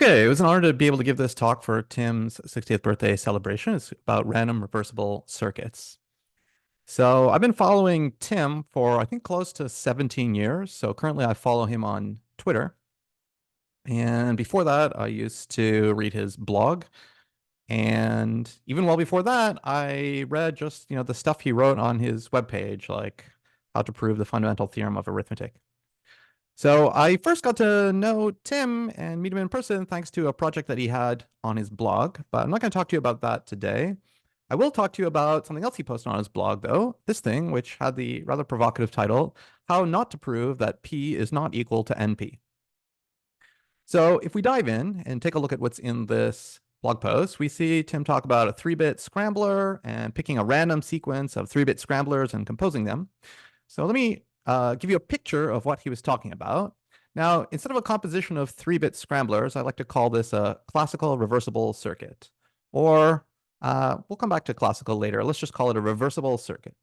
Okay, it was an honor to be able to give this talk for Tim's 60th birthday celebration. It's about random reversible circuits. So I've been following Tim for, I think, close to 17 years. So currently I follow him on Twitter. And before that, I used to read his blog. And even well before that, I read just, the stuff he wrote on his webpage, like how to prove the fundamental theorem of arithmetic. So I first got to know Tim and meet him in person thanks to a project that he had on his blog, but I'm not going to talk to you about that today. I will talk to you about something else he posted on his blog, though, this thing, which had the rather provocative title, How Not to Prove That P is Not Equal to NP. So if we dive in and take a look at what's in this blog post, we see Tim talk about a 3-bit scrambler and picking a random sequence of 3-bit scramblers and composing them. So let me give you a picture of what he was talking about. Now, instead of a composition of 3-bit scramblers, I like to call this a classical reversible circuit. Or we'll come back to classical later. Let's just call it a reversible circuit.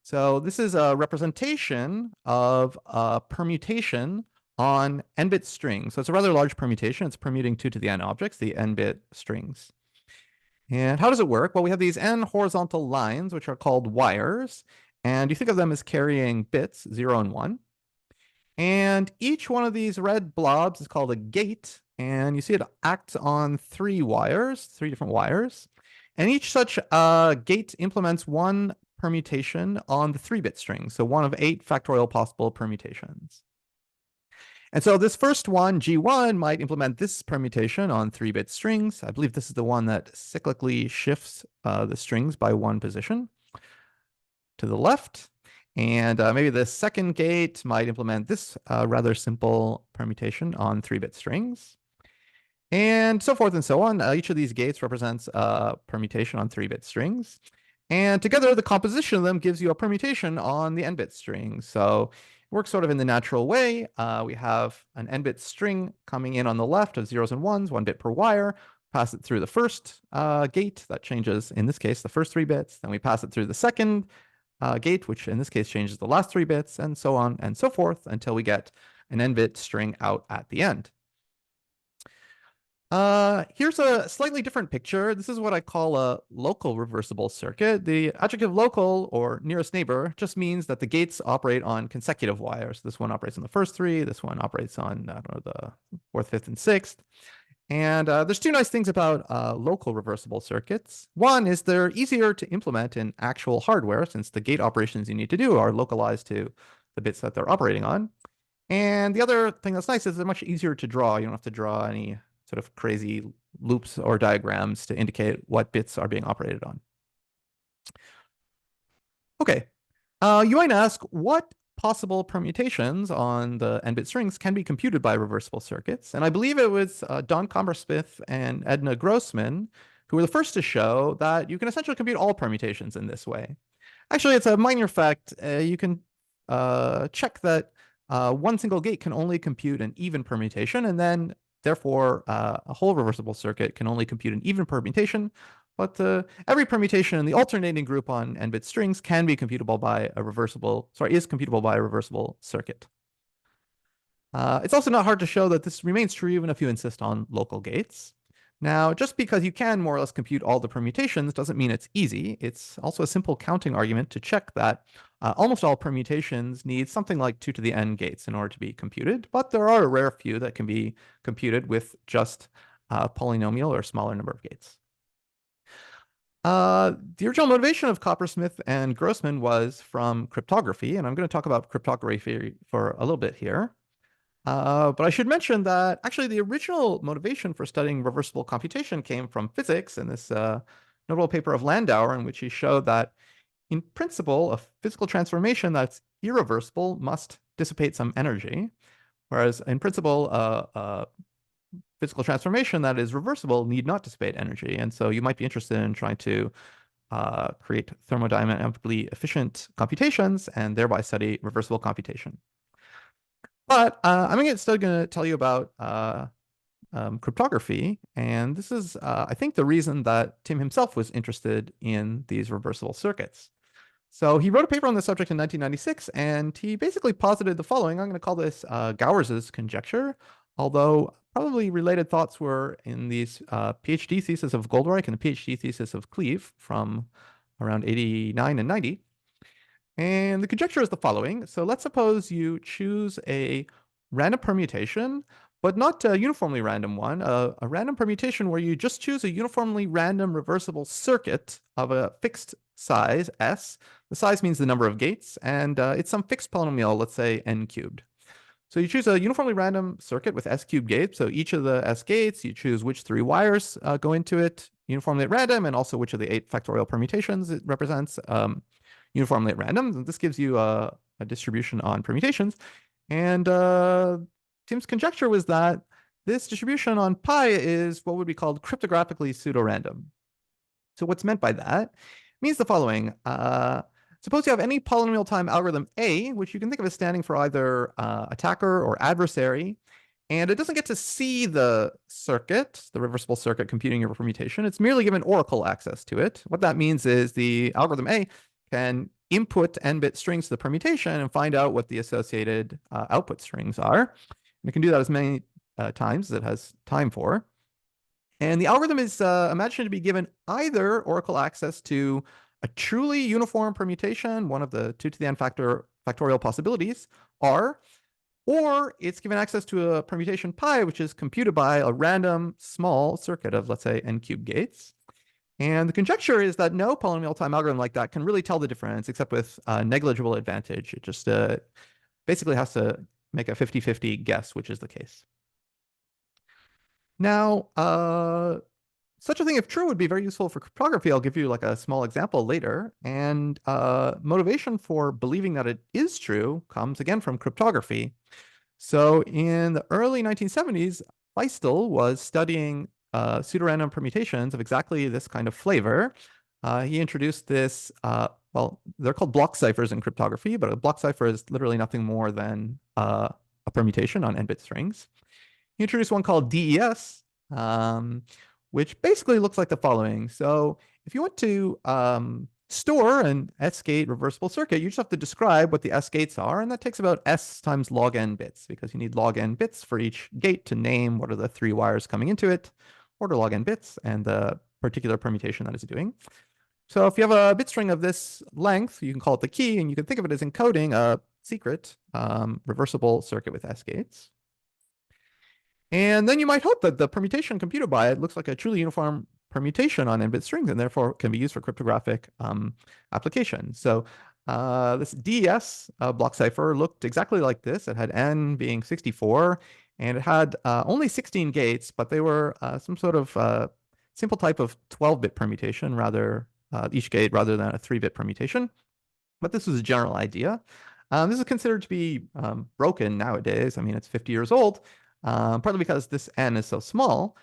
So this is a representation of a permutation on n-bit strings. So it's a rather large permutation. It's permuting 2 to the n objects, the n-bit strings. And how does it work? Well, we have these n horizontal lines, which are called wires. And you think of them as carrying bits, 0 and 1. And each one of these red blobs is called a gate. And you see it acts on 3 wires, 3 different wires. And each such gate implements one permutation on the 3-bit string. So one of 8 factorial possible permutations. And so this first one, G1, might implement this permutation on 3-bit strings. I believe this is the one that cyclically shifts the strings by 1 position to the left. And maybe the second gate might implement this rather simple permutation on 3-bit strings. And so forth and so on. Each of these gates represents a permutation on 3-bit strings. And together, the composition of them gives you a permutation on the n-bit string. So it works sort of in the natural way. We have an n-bit string coming in on the left of 0s and 1s, 1 bit per wire. Pass it through the first gate. That changes, in this case, the first 3 bits. Then we pass it through the second gate, which in this case changes the last 3 bits, and so on and so forth until we get an n-bit string out at the end. Here's a slightly different picture. This is what I call a local reversible circuit. The adjective local, or nearest neighbor, just means that the gates operate on consecutive wires. This one operates on the first 3. This one operates on, I don't know, the 4th, 5th, and 6th. And there's 2 nice things about local reversible circuits. One is they're easier to implement in actual hardware, since the gate operations you need to do are localized to the bits that they're operating on. And the other thing that's nice is they're much easier to draw. You don't have to draw any sort of crazy loops or diagrams to indicate what bits are being operated on. Okay, you might ask, what possible permutations on the n-bit strings can be computed by reversible circuits? And I believe it was Don Combersmith and Edna Grossman who were the first to show that you can essentially compute all permutations in this way. Actually, it's a minor fact. You can check that one single gate can only compute an even permutation, and then therefore, a whole reversible circuit can only compute an even permutation, but every permutation in the alternating group on n-bit strings can be computable by a reversible, is computable by a reversible circuit. It's also not hard to show that this remains true even if you insist on local gates. Now, just because you can more or less compute all the permutations doesn't mean it's easy. It's also a simple counting argument to check that almost all permutations need something like 2 to the n gates in order to be computed, but there are a rare few that can be computed with just a polynomial or smaller number of gates. The original motivation of Coppersmith and Grossman was from cryptography, and I'm going to talk about cryptography for a little bit here. But I should mention that actually the original motivation for studying reversible computation came from physics in this notable paper of Landauer, in which he showed that in principle, a physical transformation that's irreversible must dissipate some energy, whereas in principle, a physical transformation that is reversible need not dissipate energy. And so you might be interested in trying to create thermodynamically efficient computations and thereby study reversible computation. But I'm instead going to tell you about cryptography, and this is, I think, the reason that Tim himself was interested in these reversible circuits. So he wrote a paper on this subject in 1996, and he basically posited the following. I'm going to call this Gowers' conjecture, although probably related thoughts were in these PhD thesis of Goldreich and the PhD thesis of Cleve from around 89 and 90. And the conjecture is the following. So let's suppose you choose a random permutation, but not a uniformly random one, a random permutation where you just choose a uniformly random reversible circuit of a fixed size, S. The size means the number of gates, and it's some fixed polynomial, let's say n cubed. So you choose a uniformly random circuit with S cubed gates. So each of the S gates, you choose which 3 wires go into it uniformly at random, and also which of the 8 factorial permutations it represents uniformly at random. And this gives you a distribution on permutations. And Tim's conjecture was that this distribution on pi is what would be called cryptographically pseudorandom. So what's meant by that means the following. Suppose you have any polynomial time algorithm A, which you can think of as standing for either attacker or adversary, and it doesn't get to see the circuit, the reversible circuit computing your permutation. It's merely given oracle access to it. What that means is the algorithm A can input n-bit strings to the permutation and find out what the associated output strings are. And it can do that as many times as it has time for. And the algorithm is imagined to be given either oracle access to a truly uniform permutation, one of the 2 to the n factorial possibilities, R, or it's given access to a permutation pi, which is computed by a random small circuit of, let's say, n cubed gates. And the conjecture is that no polynomial time algorithm like that can really tell the difference, except with negligible advantage. It just basically has to make a 50-50 guess, which is the case. Now, such a thing, if true, would be very useful for cryptography. I'll give you like a small example later. And motivation for believing that it is true comes again from cryptography. So in the early 1970s, Feistel was studying pseudorandom permutations of exactly this kind of flavor. He introduced this, well, they're called block ciphers in cryptography, but a block cipher is literally nothing more than a permutation on n-bit strings. He introduced one called DES, which basically looks like the following. So if you want to store an S-gate reversible circuit, you just have to describe what the S-gates are, and that takes about S times log n bits, because you need log n bits for each gate to name what are the 3 wires coming into it, order log n bits, and the particular permutation that it's doing. So if you have a bit string of this length, you can call it the key, and you can think of it as encoding a secret reversible circuit with S-gates. And then you might hope that the permutation computed by it looks like a truly uniform permutation on n-bit strings, and therefore can be used for cryptographic applications. So this DES block cipher looked exactly like this. It had n being 64, and it had only 16 gates, but they were some sort of simple type of 12-bit permutation, rather each gate rather than a 3-bit permutation. But this was a general idea. This is considered to be broken nowadays. I mean, it's 50 years old. Partly because this n is so small,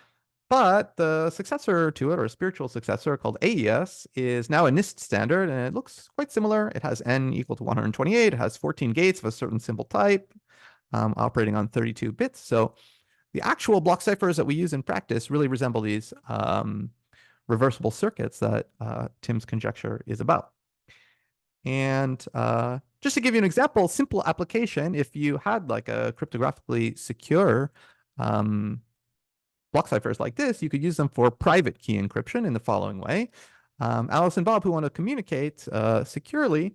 but the successor to it, or a spiritual successor called AES, is now a NIST standard, and it looks quite similar. It has n equal to 128. It has 14 gates of a certain symbol type, operating on 32 bits. So the actual block ciphers that we use in practice really resemble these reversible circuits that Tim's conjecture is about. And just to give you an example, simple application, if you had like a cryptographically secure block ciphers like this, you could use them for private key encryption in the following way. Alice and Bob, who want to communicate securely,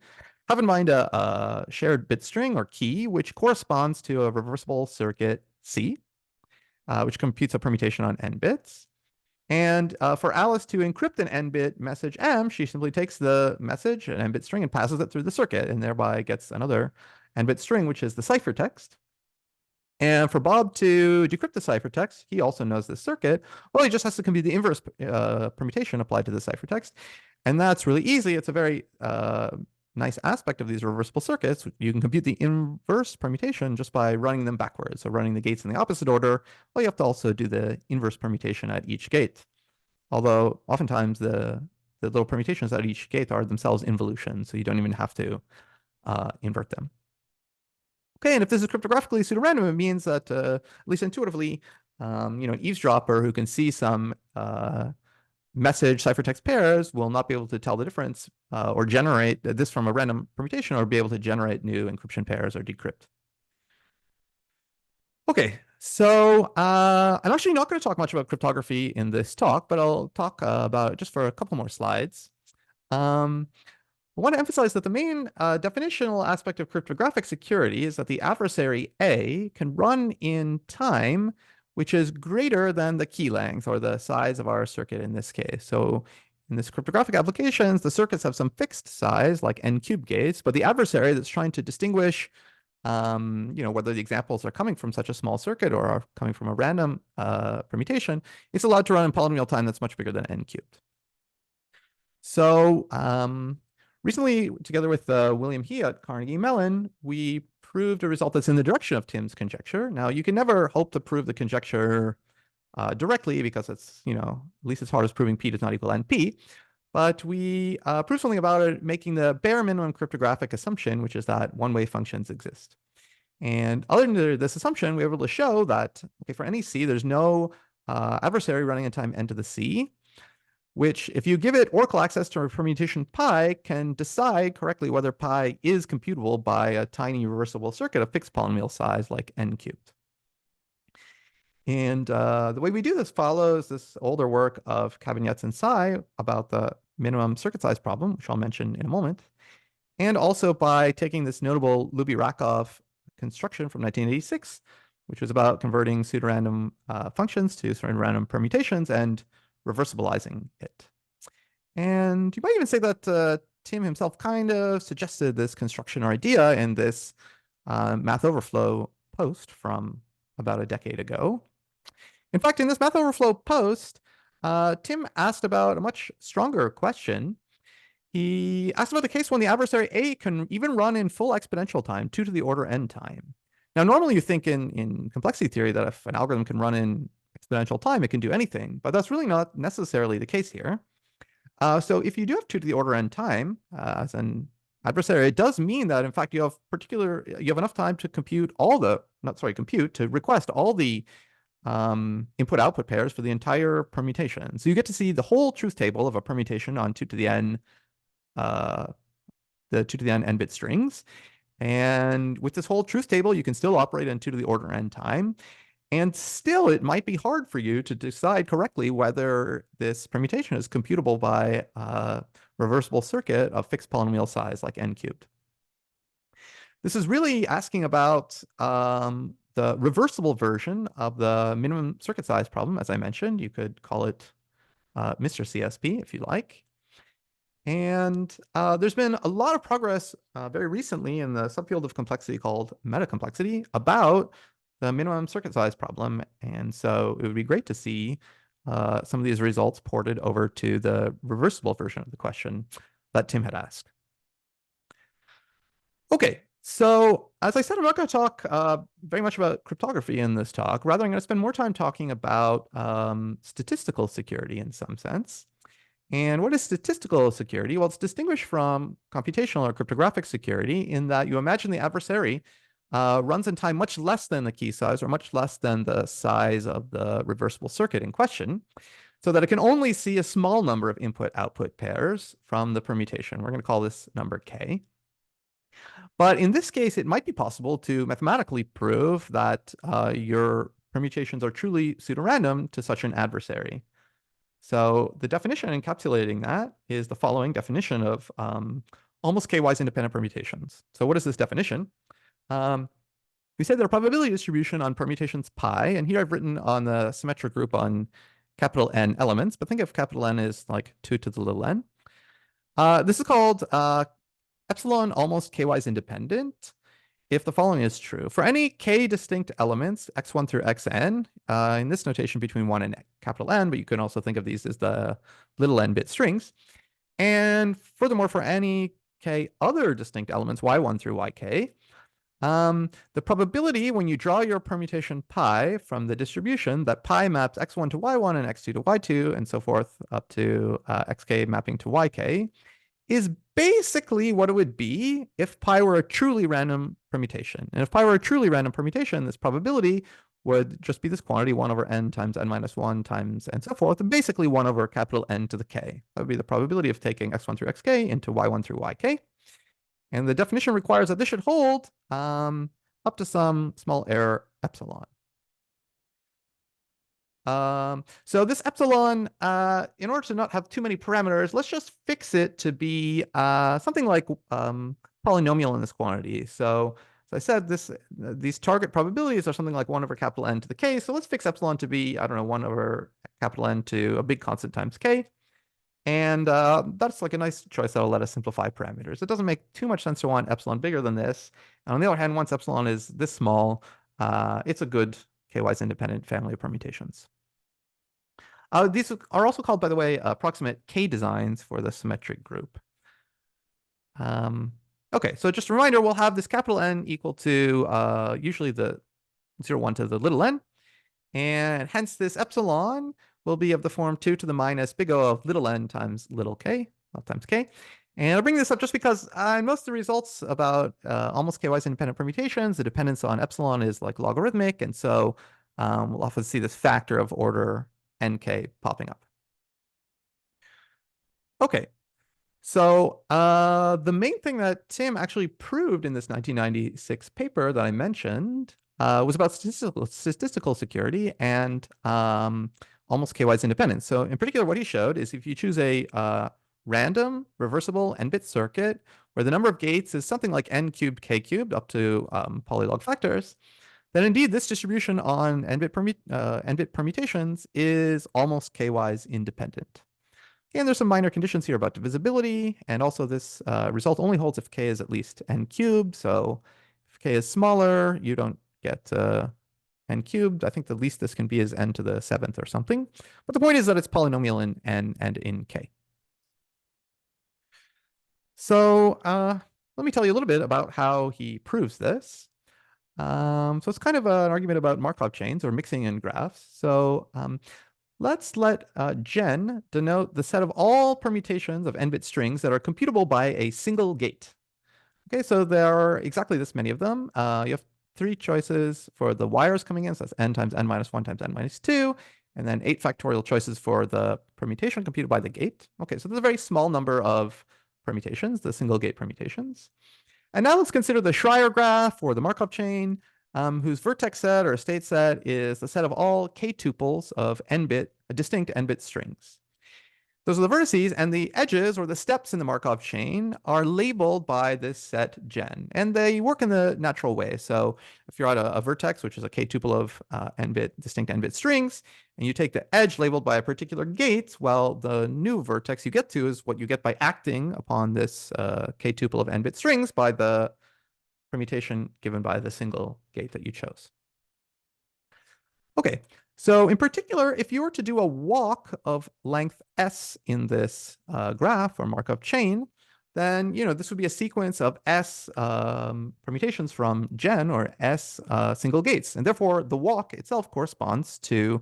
have in mind a shared bit string or key, which corresponds to a reversible circuit C, which computes a permutation on n bits. And for Alice to encrypt an n-bit message M, she simply takes the message, an n-bit string, and passes it through the circuit, and thereby gets another n-bit string, which is the ciphertext. And for Bob to decrypt the ciphertext, he also knows this circuit. Well, he just has to compute the inverse permutation applied to the ciphertext. And that's really easy. It's a very nice aspect of these reversible circuits. You can compute the inverse permutation just by running them backwards. So running the gates in the opposite order. Well, you have to also do the inverse permutation at each gate. Although oftentimes the little permutations at each gate are themselves involution, so you don't even have to invert them. Okay, and if this is cryptographically pseudorandom, it means that, at least intuitively, an eavesdropper who can see some message ciphertext pairs will not be able to tell the difference or generate this from a random permutation, or be able to generate new encryption pairs or decrypt. Okay, So I'm actually not going to talk much about cryptography in this talk, but I'll talk about it just for a couple more slides. Um, I want to emphasize that the main definitional aspect of cryptographic security is that the adversary A can run in time which is greater than the key length or the size of our circuit in this case. So in this cryptographic applications, the circuits have some fixed size like n cube gates, but the adversary that's trying to distinguish whether the examples are coming from such a small circuit or are coming from a random permutation, it's allowed to run in polynomial time that's much bigger than n cubed. So recently, together with William He at Carnegie Mellon, we proved a result that's in the direction of Tim's conjecture. Now, you can never hope to prove the conjecture directly because it's, at least as hard as proving P does not equal NP. But we proved something about it, making the bare minimum cryptographic assumption, which is that one-way functions exist. And other than this assumption, we were able to show that, okay, for any C, there's no adversary running in time n to the C, which, if you give it oracle access to a permutation pi, can decide correctly whether pi is computable by a tiny reversible circuit of fixed polynomial size like n cubed. And the way we do this follows this older work of Cabanets and Tsai about the minimum circuit size problem, which I'll mention in a moment, and also by taking this notable Luby-Rakov construction from 1986, which was about converting pseudorandom functions to pseudorandom permutations and reversibilizing it. And you might even say that Tim himself kind of suggested this construction or idea in this Math Overflow post from about a decade ago. In fact, in this Math Overflow post, Tim asked about a much stronger question. He asked about the case when the adversary A can even run in full exponential time, 2 to the order n time. Now, normally you think in complexity theory that if an algorithm can run in exponential time, it can do anything, but that's really not necessarily the case here. So if you do have 2 to the order n time as an adversary, it does mean that in fact you have enough time to compute to request all the input-output pairs for the entire permutation. So you get to see the whole truth table of a permutation on 2 to the n, the 2 to the n n-bit strings. And with this whole truth table, you can still operate in 2 to the order n time. And still, it might be hard for you to decide correctly whether this permutation is computable by a reversible circuit of fixed polynomial size like n cubed. This is really asking about the reversible version of the minimum circuit size problem, as I mentioned. You could call it Mr. CSP if you like. And there's been a lot of progress very recently in the subfield of complexity called metacomplexity about the minimum circuit size problem. And so it would be great to see some of these results ported over to the reversible version of the question that Tim had asked. Okay, so as I said, I'm not going to talk very much about cryptography in this talk. Rather, I'm going to spend more time talking about statistical security in some sense. And what is statistical security? Well, it's distinguished from computational or cryptographic security in that you imagine the adversary runs in time much less than the key size or much less than the size of the reversible circuit in question, so that it can only see a small number of input-output pairs from the permutation. We're going to call this number k. But in this case, it might be possible to mathematically prove that your permutations are truly pseudorandom to such an adversary. So the definition encapsulating that is the following definition of almost k-wise independent permutations. So what is this definition? We say that a probability distribution on permutations pi, and here I've written on the symmetric group on capital N elements, but think of capital N as like 2 to the little n. This is called epsilon almost k-wise independent if the following is true. For any k distinct elements, x1 through xn, in this notation between 1 and capital N, but you can also think of these as the little n bit strings. And furthermore, for any k other distinct elements, y1 through yk, the probability when you draw your permutation pi from the distribution that pi maps x1 to y1 and x2 to y2 and so forth up to xk mapping to yk is basically what it would be if pi were a truly random permutation. And if pi were a truly random permutation, this probability would just be this quantity 1 over n times n minus 1 times and so forth, and basically 1 over capital N to the k. That would be the probability of taking x1 through xk into y1 through yk. And the definition requires that this should hold up to some small error epsilon. So this epsilon, in order to not have too many parameters, let's just fix it to be something like polynomial in this quantity. So as I said, these target probabilities are something like 1 over capital N to the K. So let's fix epsilon to be, I don't know, 1 over capital N to a big constant times K. And that's like a nice choice that'll let us simplify parameters. It doesn't make too much sense to want epsilon bigger than this. And on the other hand, once epsilon is this small, it's a good Kwise independent family of permutations. These are also called, by the way, approximate K designs for the symmetric group. Okay, so just a reminder, we'll have this capital N equal to usually the 0, 1 to the little n. And hence this epsilon will be of the form 2 to the minus big O of little n times little k, well, times k. And I'll bring this up just because most of the results about almost Kwise independent permutations, the dependence on epsilon is like logarithmic. And so we'll often see this factor of order nk popping up. Okay, so the main thing that Tim actually proved in this 1996 paper that I mentioned was about statistical security and almost Kwise independence. So in particular, what he showed is if you choose a random reversible n-bit circuit where the number of gates is something like n cubed k cubed up to polylog factors, then indeed this distribution on n-bit permutations is almost Kwise independent. And there's some minor conditions here about divisibility, and also this result only holds if k is at least n cubed. So if k is smaller, you don't get n cubed. I think the least this can be is n to the 7th or something. But the point is that it's polynomial in n and in k. So let me tell you a little bit about how he proves this. So it's kind of an argument about Markov chains or mixing in graphs. So let's let gen denote the set of all permutations of n-bit strings that are computable by a single gate. Okay, so there are exactly this many of them. You have 3 choices for the wires coming in, so that's n times n minus 1 times n minus 2, and then 8 factorial choices for the permutation computed by the gate. Okay, so there's a very small number of permutations, the single gate permutations. And now let's consider the Schreier graph or the Markov chain, whose vertex set or state set is the set of all k tuples of n-bit, distinct n-bit strings. Those are the vertices, and the edges or the steps in the Markov chain are labeled by this set gen, and they work in the natural way. So if you're at a vertex, which is a k tuple of n-bit, distinct n-bit strings, and you take the edge labeled by a particular gate, well, the new vertex you get to is what you get by acting upon this k tuple of n-bit strings by the permutation given by the single gate that you chose. Okay, so in particular, if you were to do a walk of length s in this graph or Markov chain, then this would be a sequence of s permutations from gen or s single gates, and therefore the walk itself corresponds to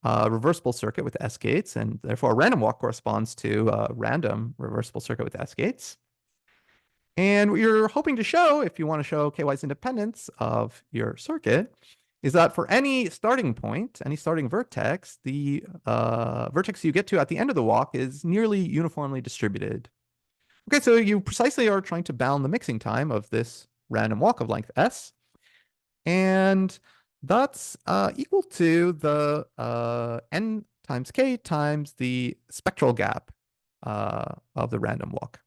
a reversible circuit with s gates, and therefore a random walk corresponds to a random reversible circuit with s gates. And what you're hoping to show, if you want to show Kwise independence of your circuit, is that for any starting point, any starting vertex, the vertex you get to at the end of the walk is nearly uniformly distributed. Okay, so you precisely are trying to bound the mixing time of this random walk of length s. And that's equal to the n times k times the spectral gap of the random walk.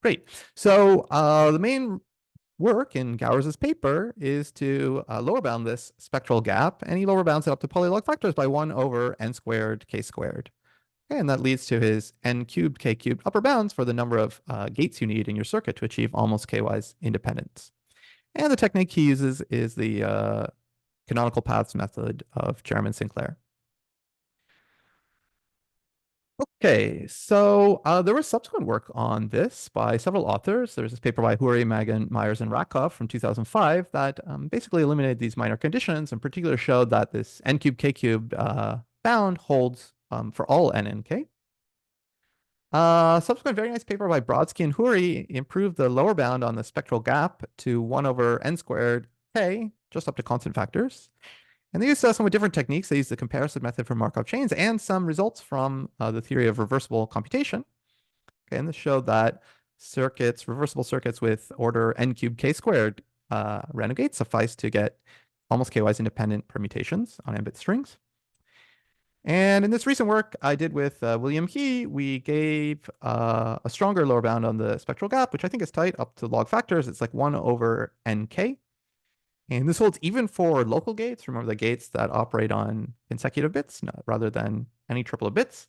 Great. So the main work in Gowers' paper is to lower bound this spectral gap, and he lower bounds it up to polylog factors by 1 over n squared k squared. Okay, and that leads to his n cubed k cubed upper bounds for the number of gates you need in your circuit to achieve almost Kwise independence. And the technique he uses is the canonical paths method of Jerram Sinclair. Okay, so there was subsequent work on this by several authors. There's this paper by Houry, Magan, Myers, and Rakov from 2005 that basically eliminated these minor conditions, in particular showed that this n cubed k cubed bound holds for all n and k. Subsequent very nice paper by Brodsky and Houry improved the lower bound on the spectral gap to 1 over n squared k, just up to constant factors. And they used somewhat different techniques. They used the comparison method for Markov chains and some results from the theory of reversible computation. Okay, and this showed that reversible circuits with order n cubed k squared random gates suffice to get almost k-wise independent permutations on n-bit strings. And in this recent work I did with William He, we gave a stronger lower bound on the spectral gap, which I think is tight up to log factors. It's like 1 over nk. And this holds even for local gates. Remember the gates that operate on consecutive bits rather than any triplet bits.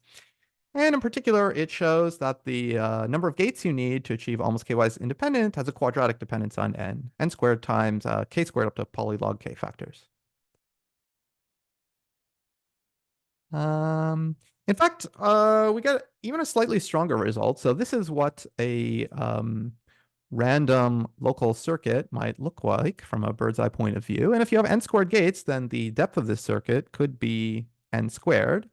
And in particular, it shows that the number of gates you need to achieve almost k-wise independent has a quadratic dependence on n squared times k squared up to polylog k factors. In fact, we got even a slightly stronger result. So this is what a random local circuit might look like from a bird's eye point of view. And if you have n squared gates, then the depth of this circuit could be n squared.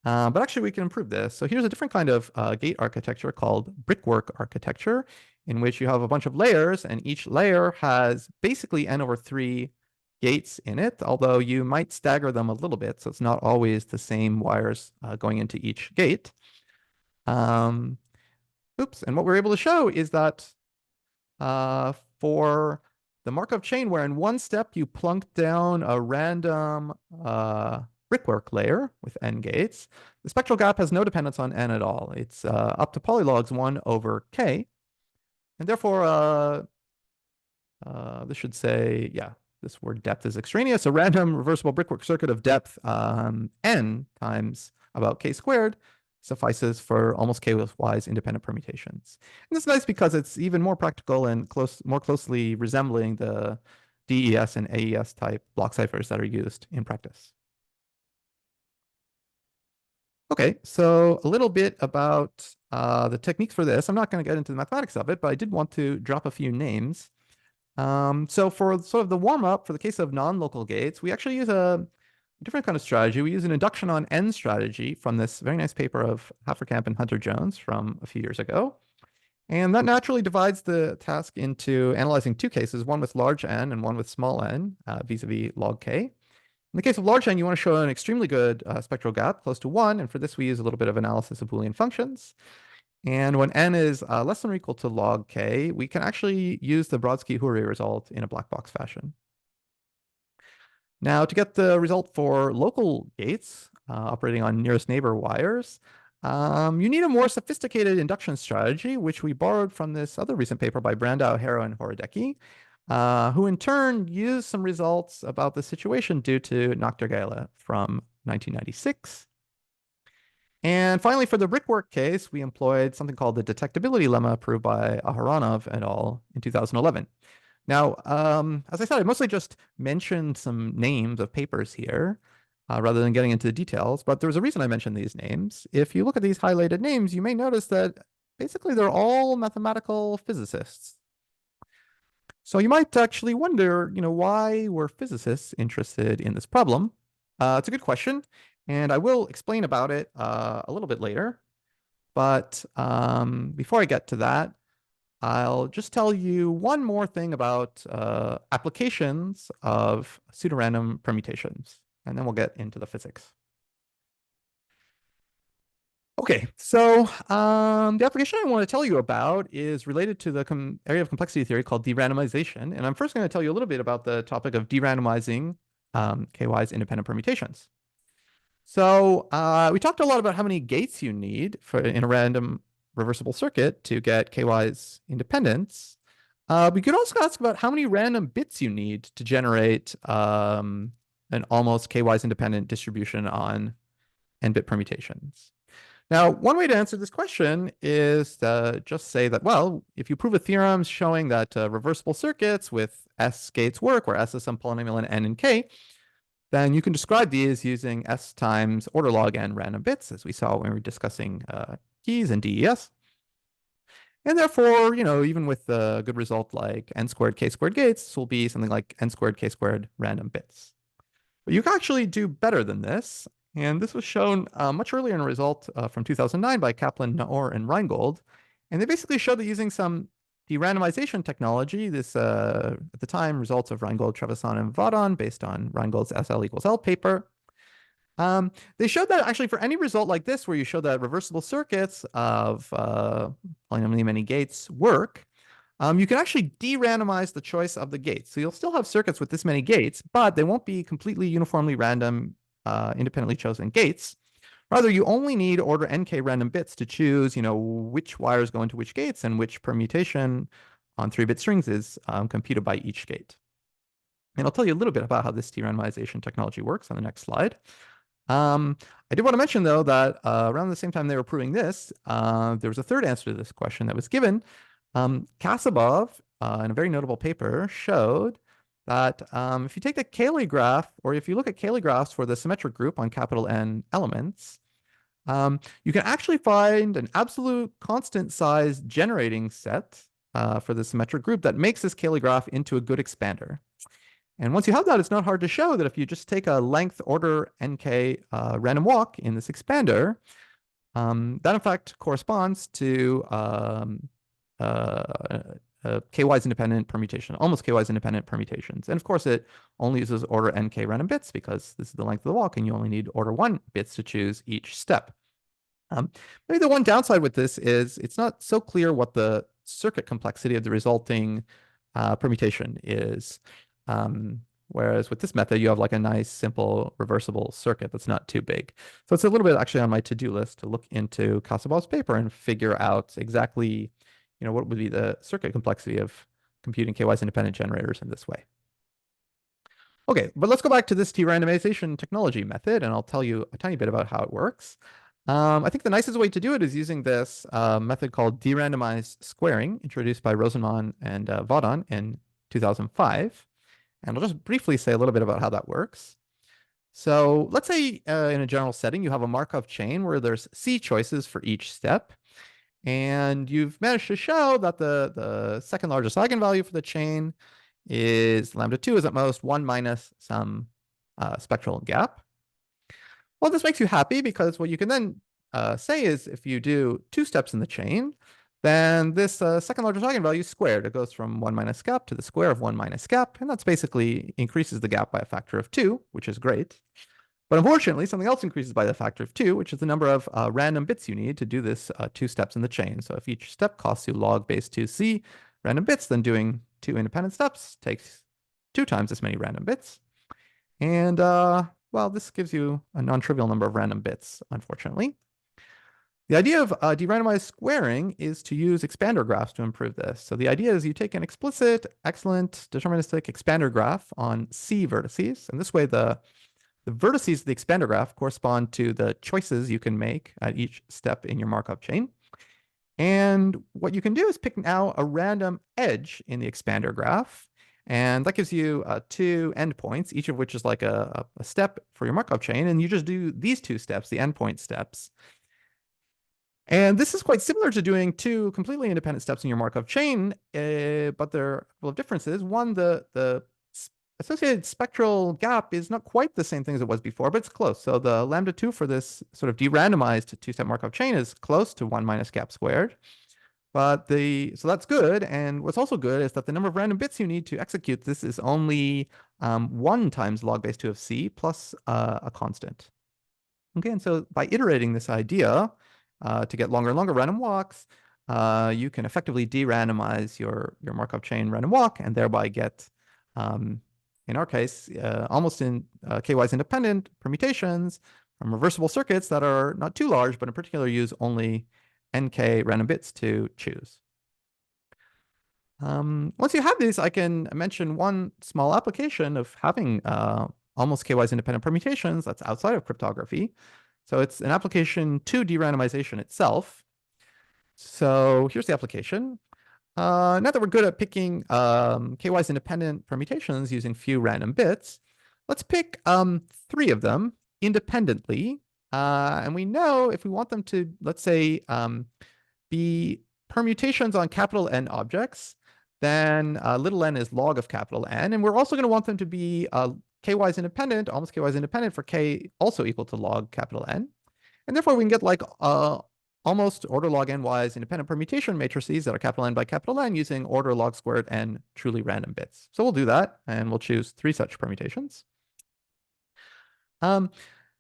But actually, we can improve this. So here's a different kind of gate architecture called brickwork architecture, in which you have a bunch of layers, and each layer has basically n over 3 gates in it, although you might stagger them a little bit, so it's not always the same wires going into each gate. And what we're able to show is that for the Markov chain, where in one step you plunk down a random brickwork layer with n gates, the spectral gap has no dependence on n at all. It's up to polylogs 1 over k. And therefore, this should say, yeah, this word depth is extraneous. A random reversible brickwork circuit of depth n times about k squared suffices for almost k-wise independent permutations. And this is nice because it's even more practical and more closely resembling the DES and AES type block ciphers that are used in practice. Okay, so a little bit about the techniques for this. I'm not going to get into the mathematics of it, but I did want to drop a few names. So for sort of the warm-up, for the case of non-local gates, we actually use a different kind of strategy. We use an induction on n strategy from this very nice paper of Haferkamp and Hunter-Jones from a few years ago. And that naturally divides the task into analyzing two cases, one with large n and one with small n, vis-a-vis log k. In the case of large n, you want to show an extremely good spectral gap, close to 1, and for this we use a little bit of analysis of Boolean functions. And when n is less than or equal to log k, we can actually use the Brodsky-Houry result in a black box fashion. Now, to get the result for local gates operating on nearest neighbor wires, you need a more sophisticated induction strategy, which we borrowed from this other recent paper by Brandau, Harrow, and Horodecki, who in turn used some results about the situation due to Nachtergaele from 1996. And finally, for the brickwork case, we employed something called the detectability lemma proved by Aharonov et al. In 2011. Now, as I said, I mostly just mentioned some names of papers here rather than getting into the details, but there was a reason I mentioned these names. If you look at these highlighted names, you may notice that basically they're all mathematical physicists. So you might actually wonder, why were physicists interested in this problem? It's a good question, and I will explain about it a little bit later. But before I get to that, I'll just tell you one more thing about applications of pseudorandom permutations, and then we'll get into the physics. Okay, so the application I want to tell you about is related to the area of complexity theory called derandomization, and I'm first going to tell you a little bit about the topic of derandomizing k-wise independent permutations. So we talked a lot about how many gates you need in a random reversible circuit to get k-wise independence. We could also ask about how many random bits you need to generate an almost k-wise independent distribution on n-bit permutations. Now, one way to answer this question is to just say that, well, if you prove a theorem showing that reversible circuits with S gates work, where S is some polynomial in n and k, then you can describe these using S times order log n random bits, as we saw when we were discussing keys and DES. And therefore, even with a good result like n squared k squared gates, this will be something like n squared k squared random bits. But you can actually do better than this. And this was shown much earlier in a result from 2009 by Kaplan, Naor, and Reingold. And they basically showed that using some derandomization technology, this, at the time, results of Reingold, Trevisan, and Vaudon based on Reingold's SL equals L paper. They showed that actually for any result like this, where you show that reversible circuits of polynomially many gates work, You can actually de-randomize the choice of the gates. So you'll still have circuits with this many gates, but they won't be completely uniformly random, independently chosen gates. Rather, you only need order nk random bits to choose, which wires go into which gates and which permutation on 3-bit strings is computed by each gate. And I'll tell you a little bit about how this de-randomization technology works on the next slide. I did want to mention, though, that around the same time they were proving this, there was a third answer to this question that was given. Kasabov, in a very notable paper, showed that if you take the Cayley graph, or if you look at Cayley graphs for the symmetric group on capital N elements, you can actually find an absolute constant size generating set for the symmetric group that makes this Cayley graph into a good expander. And once you have that, it's not hard to show that if you just take a length order nk random walk in this expander, that in fact corresponds to k-wise independent permutation, almost k-wise independent permutations. And of course, it only uses order nk random bits because this is the length of the walk, and you only need order 1 bits to choose each step. Maybe the one downside with this is it's not so clear what the circuit complexity of the resulting permutation is. Whereas with this method, you have like a nice, simple, reversible circuit that's not too big. So it's a little bit actually on my to-do list to look into Kasabov's paper and figure out exactly, what would be the circuit complexity of computing k-wise independent generators in this way. Okay, but let's go back to this de-randomization technology method, and I'll tell you a tiny bit about how it works. I think the nicest way to do it is using this method called derandomized squaring, introduced by Rosenman and Vaudin in 2005. And I'll just briefly say a little bit about how that works. So let's say in a general setting, you have a Markov chain where there's C choices for each step. And you've managed to show that the second largest eigenvalue for the chain is lambda 2 is at most 1 minus some spectral gap. Well, this makes you happy because what you can then say is if you do 2 steps in the chain, then this second largest eigenvalue is squared. It goes from 1 minus gap to the square of 1 minus gap, and that's basically increases the gap by a factor of 2, which is great. But unfortunately, something else increases by the factor of 2, which is the number of random bits you need to do this 2 steps in the chain. So if each step costs you log base 2c random bits, then doing 2 independent steps takes 2 times as many random bits. And, well, this gives you a non-trivial number of random bits, unfortunately. The idea of de-randomized squaring is to use expander graphs to improve this. So the idea is you take an explicit, excellent, deterministic expander graph on C vertices, and this way the vertices of the expander graph correspond to the choices you can make at each step in your Markov chain. And what you can do is pick now a random edge in the expander graph, and that gives you 2 endpoints, each of which is like a step for your Markov chain, and you just do these 2 steps, the endpoint steps. And this is quite similar to doing 2 completely independent steps in your Markov chain, but there are a couple of differences. One, the associated spectral gap is not quite the same thing as it was before, but it's close. So the lambda 2 for this sort of de-randomized 2-step Markov chain is close to 1 minus gap squared. But so that's good. And what's also good is that the number of random bits you need to execute this is only 1 times log base 2 of C plus a constant. Okay, and so by iterating this idea, to get longer and longer random walks, you can effectively de-randomize your Markov chain random walk and thereby get, in our case, almost in k-wise independent permutations from reversible circuits that are not too large, but in particular use only nk random bits to choose. Once you have these, I can mention one small application of having almost k-wise independent permutations that's outside of cryptography. So it's an application to de-randomization itself. So here's the application. Now that we're good at picking k-wise independent permutations using few random bits, let's pick 3 of them independently. And we know if we want them to, let's say, be permutations on capital N objects, then little n is log of capital N. And we're also going to want them to be k-wise independent, almost k-wise independent for k also equal to log capital N. And therefore, we can get like almost order log n-wise independent permutation matrices that are capital N by capital N using order log squared n truly random bits. So we'll do that, and we'll choose 3 such permutations.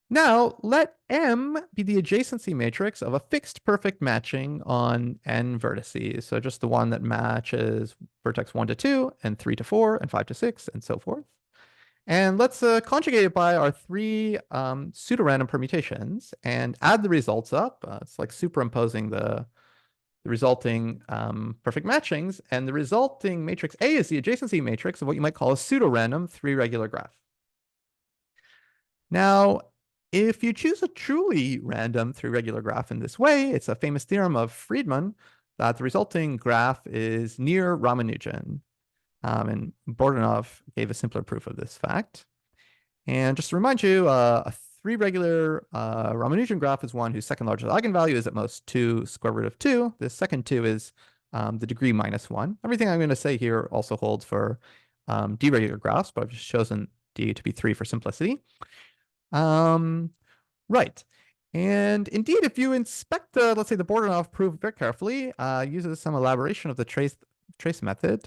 Now, let M be the adjacency matrix of a fixed perfect matching on n vertices. So just the one that matches vertex 1 to 2, and 3 to 4, and 5 to 6, and so forth. And let's conjugate it by our three pseudorandom permutations and add the results up. It's like superimposing the resulting perfect matchings. And the resulting matrix A is the adjacency matrix of what you might call a pseudorandom three-regular graph. Now, if you choose a truly random three-regular graph in this way, it's a famous theorem of Friedman that the resulting graph is near Ramanujan. And Bordanov gave a simpler proof of this fact. And just to remind you, a three-regular Ramanujan graph is one whose second largest eigenvalue is at most 2 square root of 2. The second 2 is the degree minus 1. Everything I'm going to say here also holds for d-regular graphs, but I've just chosen d to be 3 for simplicity. Right. And indeed, if you inspect let's say the Bordanov proof very carefully, uses some elaboration of the trace method,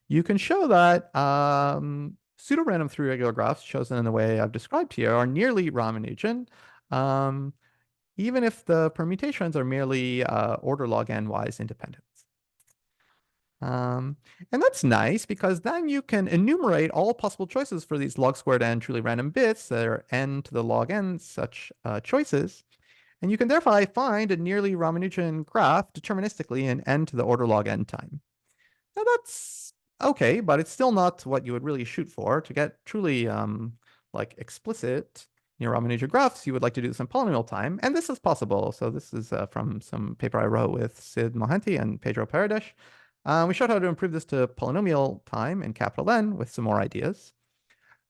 you can show that pseudorandom three-regular graphs chosen in the way I've described here are nearly Ramanujan, even if the permutations are merely order log n wise independent. And that's nice because then you can enumerate all possible choices for these log squared n truly random bits that are n to the log n such choices. And you can therefore find a nearly Ramanujan graph deterministically in n to the order log n time. Now that's okay, but it's still not what you would really shoot for. To get truly like explicit near Ramanujan graphs, you would like to do this in polynomial time, and this is possible. So this is from some paper I wrote with Sidhanth Mohanty and Pedro Paredes. We showed how to improve this to polynomial time in capital N with some more ideas.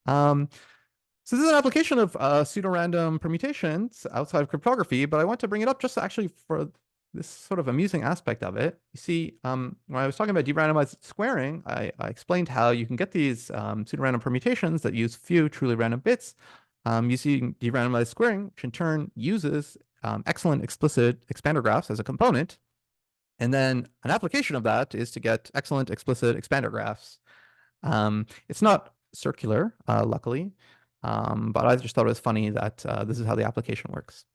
So this is an application of pseudorandom permutations outside of cryptography, but I want to bring it up just actually for this sort of amusing aspect of it. You see, when I was talking about derandomized squaring, I explained how you can get these pseudorandom permutations that use few truly random bits using derandomized squaring, which in turn uses excellent explicit expander graphs as a component. And then an application of that is to get excellent explicit expander graphs. It's not circular, luckily, but I just thought it was funny that this is how the application works.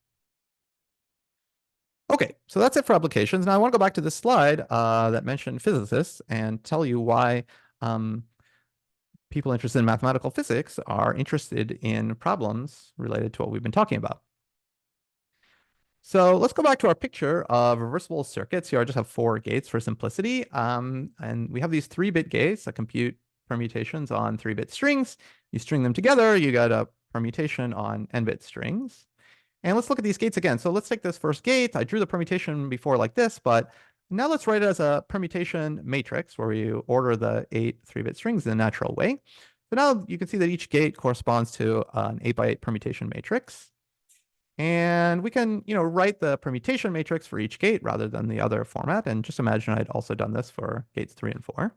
Okay, so that's it for applications. Now I want to go back to this slide that mentioned physicists and tell you why people interested in mathematical physics are interested in problems related to what we've been talking about. So let's go back to our picture of reversible circuits. Here I just have 4 gates for simplicity. And we have these 3-bit gates that compute permutations on 3-bit strings. You string them together, you get a permutation on n-bit strings. And let's look at these gates again. So let's take this first gate. I drew the permutation before like this, but now let's write it as a permutation matrix where you order the 8 3-bit strings in a natural way. So now you can see that each gate corresponds to an 8x8 permutation matrix. And we can, write the permutation matrix for each gate rather than the other format. And just imagine I'd also done this for gates 3 and 4.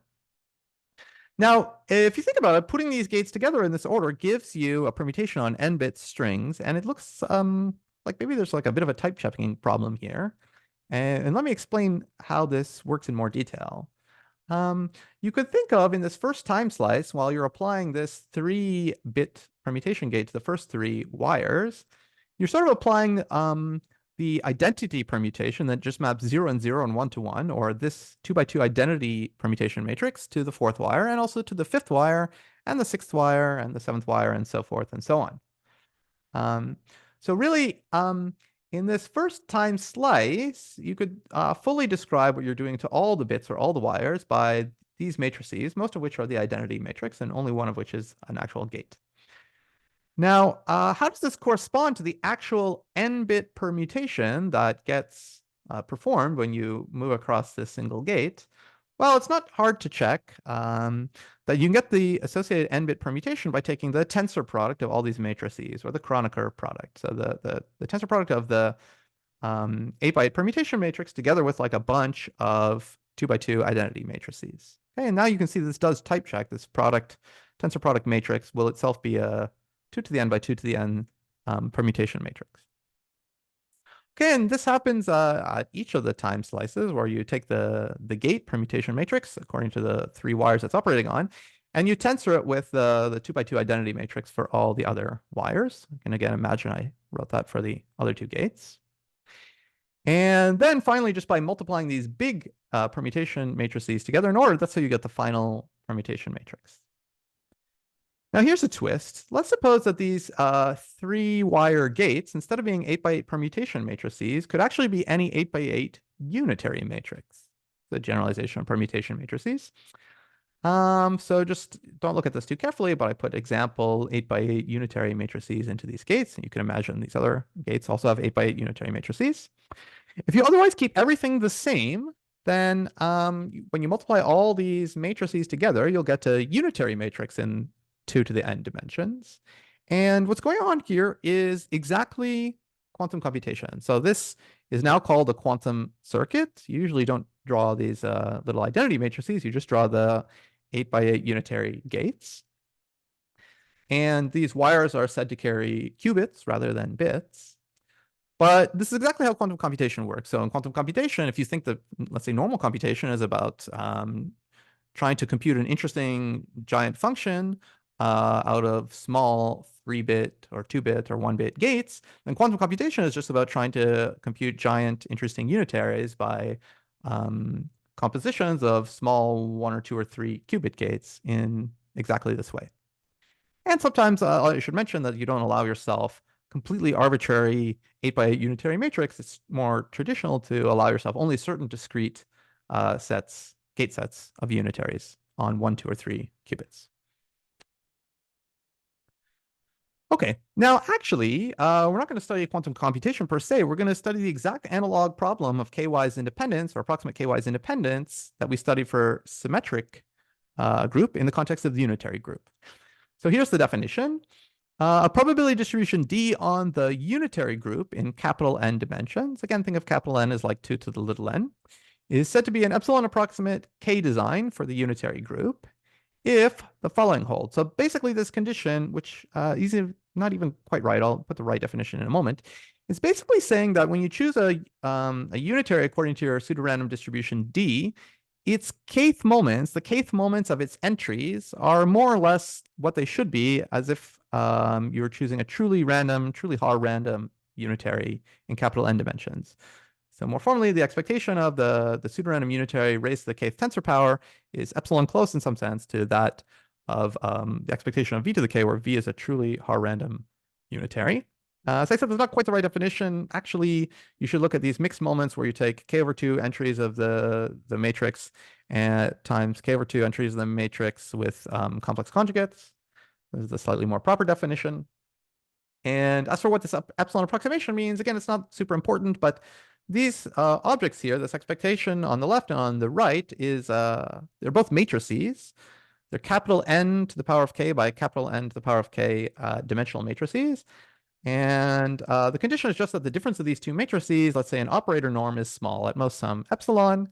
Now, if you think about it, putting these gates together in this order gives you a permutation on n-bit strings, and it looks like maybe there's like a bit of a type checking problem here. And let me explain how this works in more detail. You could think of in this first time slice, while you're applying this 3-bit permutation gate to the first 3 wires, you're sort of applying the identity permutation that just maps 0 and 0 and 1 to 1, or this 2x2 identity permutation matrix to the 4th wire, and also to the 5th wire, and the 6th wire, and the 7th wire, and so forth and so on. So really, in this first time slice, you could fully describe what you're doing to all the bits or all the wires by these matrices, most of which are the identity matrix, and only one of which is an actual gate. Now, how does this correspond to the actual n-bit permutation that gets performed when you move across this single gate? Well, it's not hard to check that you can get the associated n-bit permutation by taking the tensor product of all these matrices, or the Kronecker product. So the tensor product of the 8x8 permutation matrix together with like a bunch of 2x2 identity matrices. Okay, and now you can see this does type check. This tensor product matrix will itself be a 2 to the n by 2 to the n permutation matrix. Okay, and this happens at each of the time slices where you take the gate permutation matrix according to the 3 wires it's operating on, And you tensor it with the 2x2 identity matrix for all the other wires. And again, imagine I wrote that for the other two gates. And then finally, just by multiplying these big permutation matrices together in order, that's how you get the final permutation matrix. Now here's a twist. Let's suppose that these 3-wire gates, instead of being 8x8 permutation matrices, could actually be any 8x8 unitary matrix. The generalization of permutation matrices. So just don't look at this too carefully, but I put example 8x8 unitary matrices into these gates. And you can imagine these other gates also have 8x8 unitary matrices. If you otherwise keep everything the same, then when you multiply all these matrices together, you'll get a unitary matrix in 2 to the n dimensions. And what's going on here is exactly quantum computation. So this is now called a quantum circuit. You usually don't draw these little identity matrices. You just draw the 8x8 unitary gates. And these wires are said to carry qubits rather than bits. But this is exactly how quantum computation works. So in quantum computation, if you think that, let's say, normal computation is about trying to compute an interesting giant function out of small 3-bit or 2-bit or 1-bit gates, then quantum computation is just about trying to compute giant interesting unitaries by compositions of small 1 or 2 or 3 qubit gates in exactly this way. And sometimes I should mention that you don't allow yourself completely arbitrary 8x8 unitary matrix. It's more traditional to allow yourself only certain discrete gate sets of unitaries on 1, 2, or 3 qubits. Okay, now actually, we're not going to study quantum computation per se. We're going to study the exact analog problem of Kwise independence or approximate Kwise independence that we study for symmetric group in the context of the unitary group. So here's the definition. A probability distribution D on the unitary group in capital N dimensions, again, think of capital N as like 2 to the little n, is said to be an epsilon approximate K design for the unitary group if the following holds. So basically this condition, which is not even quite right, I'll put the right definition in a moment, is basically saying that when you choose a unitary according to your pseudorandom distribution D, its kth moments, the kth moments of its entries, are more or less what they should be, as if you were choosing a truly random, truly hard random unitary in capital N dimensions. So more formally, the expectation of the pseudorandom unitary raised to the kth tensor power is epsilon close in some sense to that of the expectation of v to the k, where v is a truly hard random unitary. As I said, that's not quite the right definition. Actually, you should look at these mixed moments where you take k/2 entries of the matrix times k/2 entries of the matrix with complex conjugates. This is a slightly more proper definition. And as for what this epsilon approximation means, again, it's not super important, but these objects here, this expectation on the left and on the right, is they're both matrices. They're capital N to the power of k by capital N to the power of k dimensional matrices. And the condition is just that the difference of these two matrices, let's say an operator norm, is small, at most some epsilon.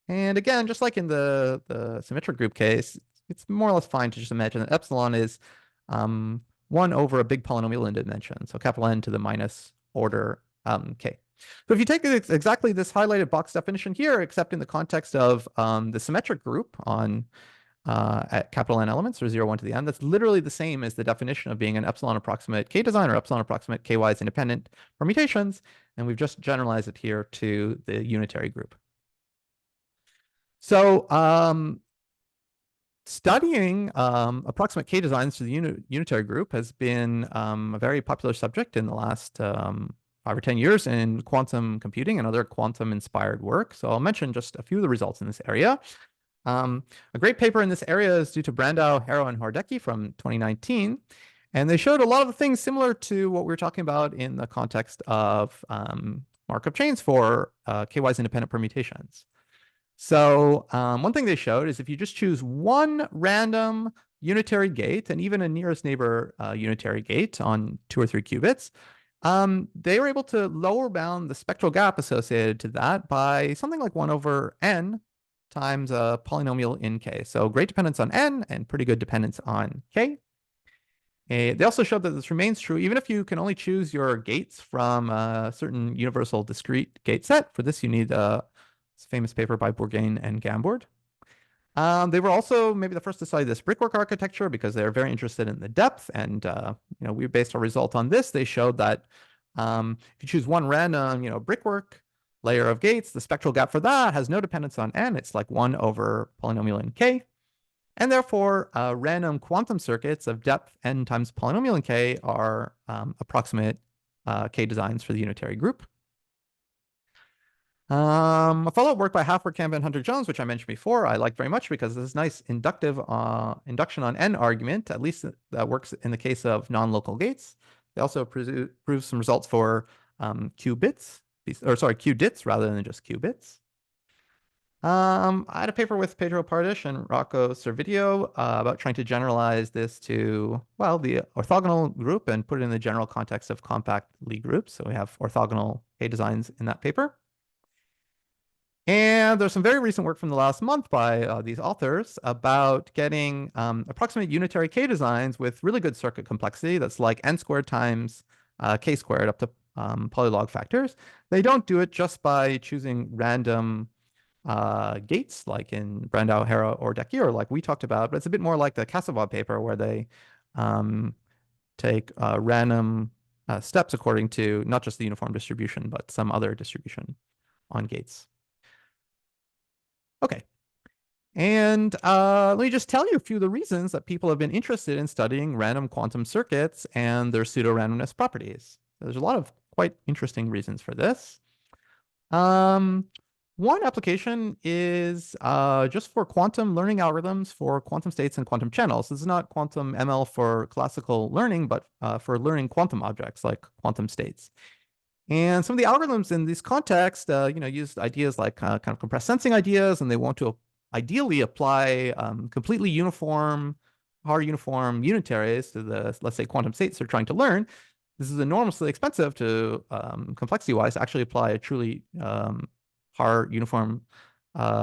And again, just like in the symmetric group case, it's more or less fine to just imagine that epsilon is 1 over a big polynomial in dimension, so capital N to the minus order k. So if you take exactly this highlighted box definition here, except in the context of the symmetric group on at capital N elements, or 0, 1 to the n, that's literally the same as the definition of being an epsilon approximate K design or epsilon approximate Kwise independent permutations. And we've just generalized it here to the unitary group. So studying approximate K designs to the unitary group has been a very popular subject in the last 5 or 10 years in quantum computing and other quantum inspired work. So I'll mention just a few of the results in this area. A great paper in this area is due to Brandau, Harrow, and Hordecki from 2019. And they showed a lot of the things similar to what we were talking about in the context of Markov chains for Kwise independent permutations. So one thing they showed is if you just choose one random unitary gate and even a nearest neighbor unitary gate on 2 or 3 qubits, they were able to lower bound the spectral gap associated to that by something like 1 over n times a polynomial in k. So great dependence on n and pretty good dependence on k. They also showed that this remains true even if you can only choose your gates from a certain universal discrete gate set. For this, you need a famous paper by Bourgain and Gambord. They were also maybe the first to study this brickwork architecture because they're very interested in the depth. And we based our result on this. They showed that if you choose one random, brickwork layer of gates, the spectral gap for that has no dependence on n. It's like 1 over polynomial in k. And therefore, random quantum circuits of depth n times polynomial in k are approximate K designs for the unitary group. A follow-up work by Halford, Campbell, and Hunter-Jones, which I mentioned before, I like very much because this is nice induction on n argument. At least that works in the case of non-local gates. They also prove some results for q dits rather than just q bits. I had a paper with Pedro Paredes and Rocco Servedio about trying to generalize this to, well, the orthogonal group and put it in the general context of compact Lie groups. So we have orthogonal K designs in that paper. And there's some very recent work from the last month by these authors about getting approximate unitary K designs with really good circuit complexity that's like n squared times k squared up to polylog factors. They don't do it just by choosing random gates like in Brandau, Hera, or Decky, or like we talked about, but it's a bit more like the Kasavod paper where they take random steps according to not just the uniform distribution, but some other distribution on gates. Okay. And let me just tell you a few of the reasons that people have been interested in studying random quantum circuits and their pseudo-randomness properties. There's a lot of quite interesting reasons for this. One application is just for quantum learning algorithms for quantum states and quantum channels. This is not quantum ML for classical learning, but for learning quantum objects like quantum states. And some of the algorithms in this context, use ideas like kind of compressed sensing ideas, and they want to ideally apply completely uniform, hard uniform unitaries to the, let's say, quantum states they're trying to learn. This is enormously expensive to, complexity-wise, actually apply a truly hard uniform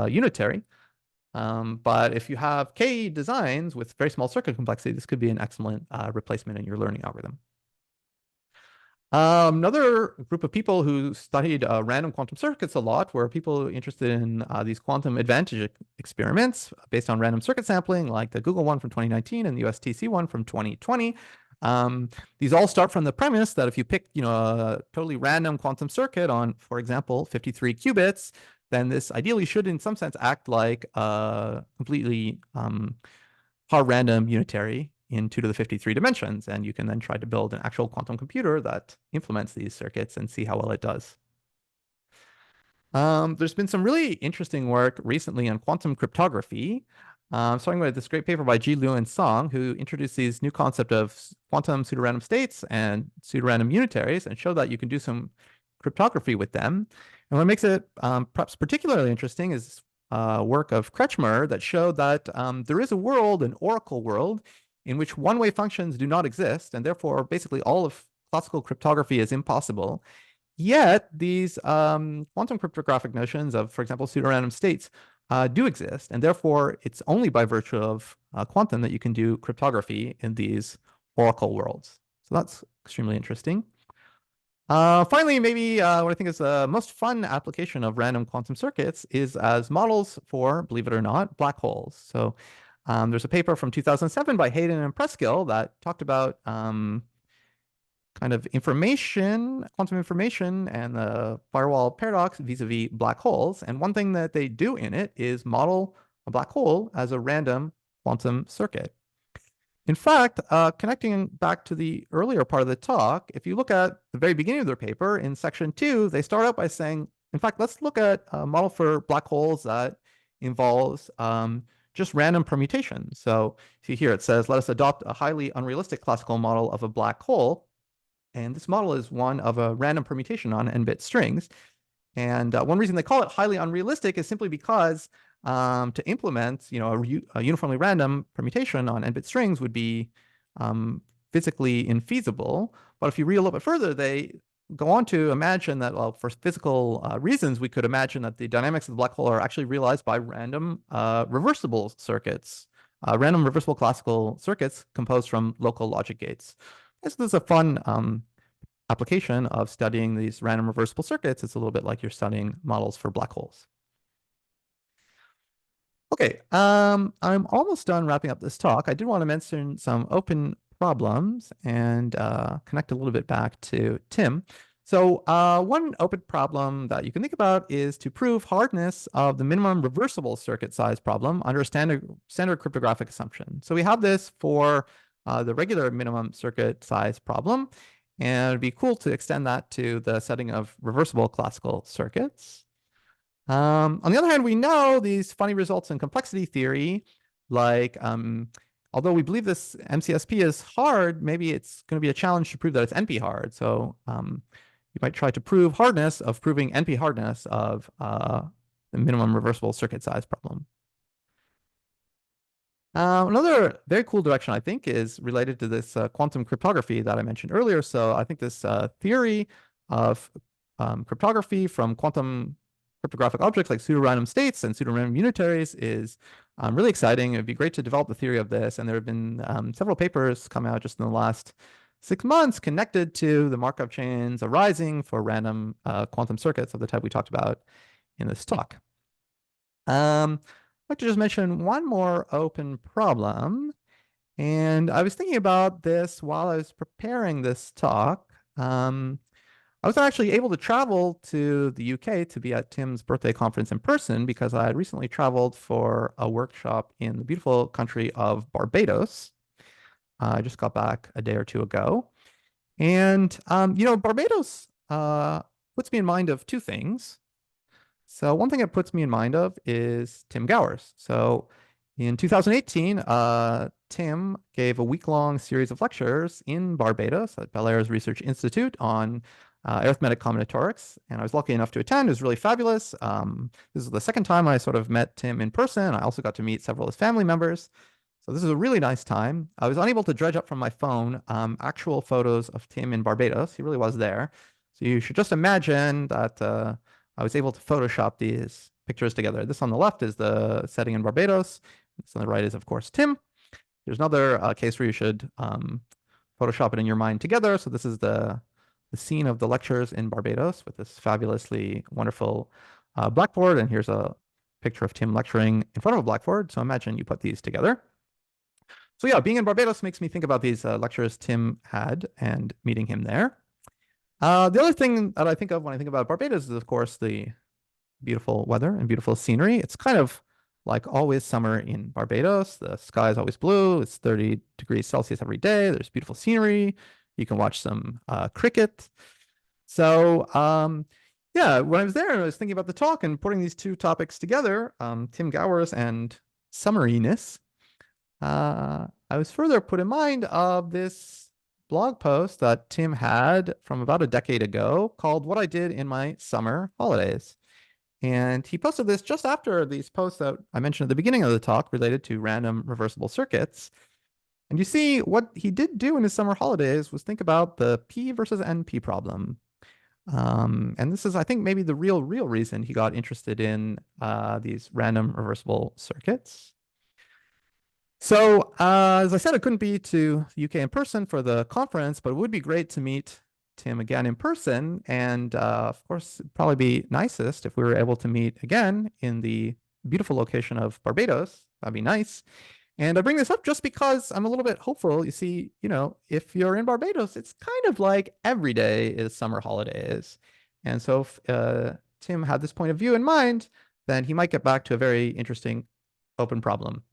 unitary. But if you have K designs with very small circuit complexity, this could be an excellent replacement in your learning algorithm. Another group of people who studied random quantum circuits a lot were people interested in these quantum advantage experiments based on random circuit sampling, like the Google one from 2019 and the USTC one from 2020. These all start from the premise that if you pick, a totally random quantum circuit on, for example, 53 qubits, then this ideally should, in some sense, act like a completely hard random unitary in 2 to the 53 dimensions. And you can then try to build an actual quantum computer that implements these circuits and see how well it does. There's been some really interesting work recently on quantum cryptography. Starting with this great paper by Ji Liu and Song, who introduced these new concept of quantum pseudorandom states and pseudorandom unitaries and showed that you can do some cryptography with them. And what makes it perhaps particularly interesting is work of Kretschmer that showed that there is a world, an oracle world, in which one-way functions do not exist, and therefore basically all of classical cryptography is impossible. Yet these quantum cryptographic notions of, for example, pseudorandom states do exist, and therefore it's only by virtue of quantum that you can do cryptography in these oracle worlds. So that's extremely interesting. Finally, maybe what I think is the most fun application of random quantum circuits is as models for, believe it or not, black holes. So there's a paper from 2007 by Hayden and Preskill that talked about kind of information, quantum information, and the firewall paradox vis-a-vis black holes. And one thing that they do in it is model a black hole as a random quantum circuit. In fact, connecting back to the earlier part of the talk, if you look at the very beginning of their paper in section 2, they start out by saying, in fact, let's look at a model for black holes that involves just random permutation. So see here, it says, let us adopt a highly unrealistic classical model of a black hole. And this model is one of a random permutation on n-bit strings. And one reason they call it highly unrealistic is simply because to implement, a uniformly random permutation on n-bit strings would be physically infeasible. But if you read a little bit further, they go on to imagine that, well, for physical reasons, we could imagine that the dynamics of the black hole are actually realized by random reversible circuits, random reversible classical circuits composed from local logic gates. This is a fun application of studying these random reversible circuits. It's a little bit like you're studying models for black holes. Okay, I'm almost done wrapping up this talk. I did want to mention some open problems and connect a little bit back to Tim. So one open problem that you can think about is to prove hardness of the minimum reversible circuit size problem under a standard cryptographic assumption. So we have this for the regular minimum circuit size problem, and it'd be cool to extend that to the setting of reversible classical circuits. On the other hand, we know these funny results in complexity theory, like although we believe this MCSP is hard, maybe it's going to be a challenge to prove that it's NP hard. So you might try to prove hardness of proving NP hardness of the minimum reversible circuit size problem. Another very cool direction, I think, is related to this quantum cryptography that I mentioned earlier. So I think this theory of cryptography from quantum cryptographic objects like pseudorandom states and pseudorandom unitaries is really exciting. It'd be great to develop the theory of this. And there have been several papers come out just in the last 6 months connected to the Markov chains arising for random quantum circuits of the type we talked about in this talk. I'd like to just mention one more open problem. And I was thinking about this while I was preparing this talk. I was actually able to travel to the UK to be at Tim's birthday conference in person because I had recently traveled for a workshop in the beautiful country of Barbados. I just got back a day or two ago. And, Barbados puts me in mind of two things. So one thing it puts me in mind of is Tim Gowers. So in 2018, Tim gave a week-long series of lectures in Barbados at Bel Air's Research Institute on arithmetic combinatorics, and I was lucky enough to attend. It was really fabulous. This is the second time I sort of met Tim in person. I also got to meet several of his family members. So this is a really nice time. I was unable to dredge up from my phone actual photos of Tim in Barbados. He really was there. So you should just imagine that I was able to Photoshop these pictures together. This on the left is the setting in Barbados. This on the right is, of course, Tim. There's another case where you should Photoshop it in your mind together. So this is the scene of the lectures in Barbados with this fabulously wonderful blackboard. And here's a picture of Tim lecturing in front of a blackboard. So imagine you put these together. So yeah, being in Barbados makes me think about these lectures Tim had and meeting him there. The other thing that I think of when I think about Barbados is, of course, the beautiful weather and beautiful scenery. It's kind of like always summer in Barbados. The sky is always blue. It's 30 degrees Celsius every day. There's beautiful scenery. You can watch some cricket. So yeah, when I was there, I was thinking about the talk and putting these two topics together, Tim Gowers and summariness. I was further put in mind of this blog post that Tim had from about a decade ago called What I Did in My Summer Holidays. And he posted this just after these posts that I mentioned at the beginning of the talk related to random reversible circuits. And you see what he did do in his summer holidays was think about the P versus NP problem. And this is, I think, maybe the real reason he got interested in these random reversible circuits. So as I said, I couldn't be to the UK in person for the conference, but it would be great to meet Tim again in person. And of course, it'd probably be nicest if we were able to meet again in the beautiful location of Barbados. That'd be nice. And I bring this up just because I'm a little bit hopeful. You see, if you're in Barbados, it's kind of like every day is summer holidays. And so if Tim had this point of view in mind, then he might get back to a very interesting open problem.